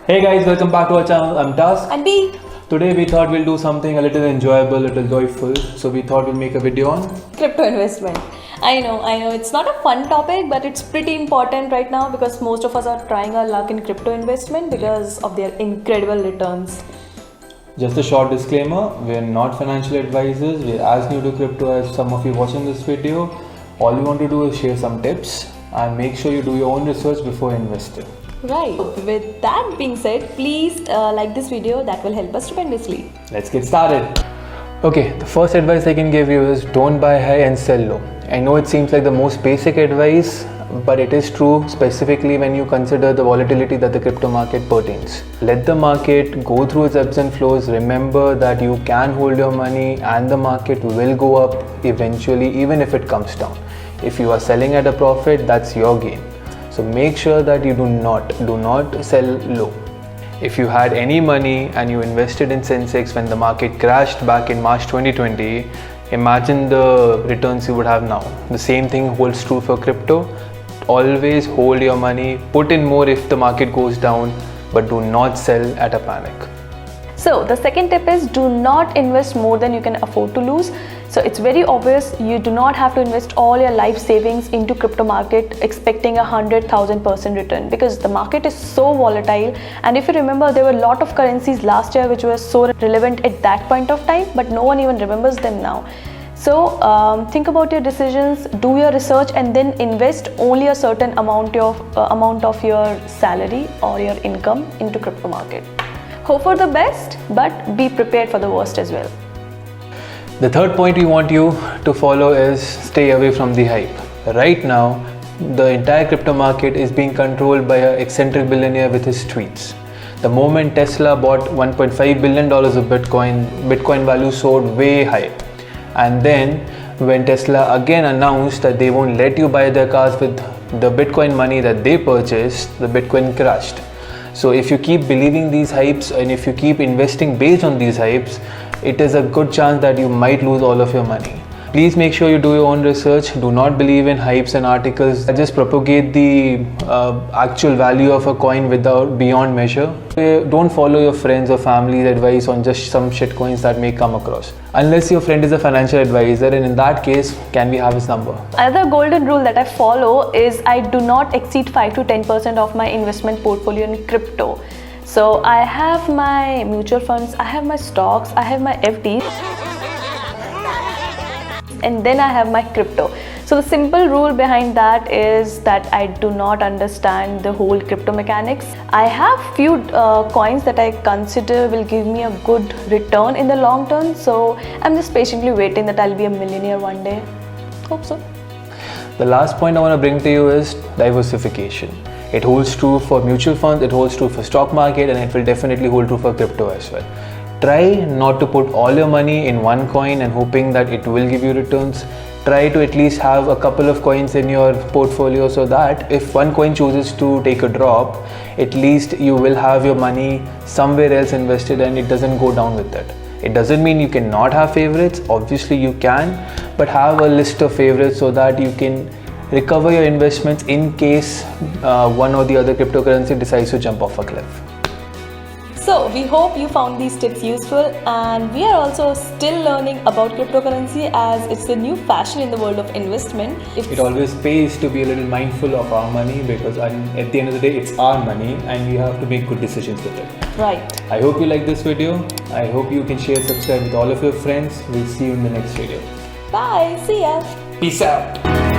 Hey guys, welcome back to our channel. I'm Dusk. And B. Today we thought we'll do something a little enjoyable, a little joyful. So we thought we'll make a video on Crypto investment. I know, it's not a fun topic, but it's pretty important right now because most of us are trying our luck in crypto investment because of their incredible returns. Just a short disclaimer, we're not financial advisors. We're as new to crypto as some of you watching this video. All we want to do is share some tips and make sure you do your own research before investing. Right. With that being said, please like this video. That will help us tremendously. Let's get started. Okay, the first advice I can give you is don't buy high and sell low. I know it seems like the most basic advice, but it is true specifically when you consider the volatility that the crypto market pertains. Let the market go through its ebbs and flows. Remember that you can hold your money and the market will go up eventually, even if it comes down. If you are selling at a profit, that's your gain. So make sure that you do not sell low. If you had any money and you invested in Sensex when the market crashed back in March 2020, imagine the returns you would have now. The same thing holds true for crypto. Always hold your money, put in more if the market goes down, but do not sell at a panic. So the second tip is do not invest more than you can afford to lose. So it's very obvious you do not have to invest all your life savings into crypto market expecting 100,000% return because the market is so volatile. And if you remember, there were a lot of currencies last year which were so relevant at that point of time, but no one even remembers them now. So think about your decisions, do your research, and then invest only a certain amount of your salary or your income into crypto market. Hope for the best, but be prepared for the worst as well. The third point we want you to follow is stay away from the hype. Right now, the entire crypto market is being controlled by an eccentric billionaire with his tweets. The moment Tesla bought $1.5 billion of Bitcoin value soared way high. And then when Tesla again announced that they won't let you buy their cars with the Bitcoin money that they purchased, the Bitcoin crashed. So if you keep believing these hypes and if you keep investing based on these hypes, it is a good chance that you might lose all of your money. Please make sure you do your own research. Do not believe in hypes and articles that just propagate the actual value of a coin beyond measure. Don't follow your friends or family's advice on just some shit coins that may come across. Unless your friend is a financial advisor, and in that case, can we have his number? Another golden rule that I follow is I do not exceed 5 to 10% of my investment portfolio in crypto. So I have my mutual funds, I have my stocks, I have my FDs, and then I have my crypto. So the simple rule behind that is that I do not understand the whole crypto mechanics. I have few coins that I consider will give me a good return in the long term. So I'm just patiently waiting that I'll be a millionaire one day. Hope so. The last point I want to bring to you is diversification. It holds true for mutual funds, it holds true for stock market, and it will definitely hold true for crypto as well. Try not to put all your money in one coin and hoping that it will give you returns. Try to at least have a couple of coins in your portfolio so that if one coin chooses to take a drop, at least you will have your money somewhere else invested and it doesn't go down with it. It doesn't mean you cannot have favorites, obviously you can, but have a list of favorites so that you can recover your investments in case one or the other cryptocurrency decides to jump off a cliff. So we hope you found these tips useful, and we are also still learning about cryptocurrency as it's the new fashion in the world of investment. It always pays to be a little mindful of our money because at the end of the day it's our money and we have to make good decisions with it. Right. I hope you like this video. I hope you can share, subscribe with all of your friends. We'll see you in the next video. Bye. See ya. Peace out.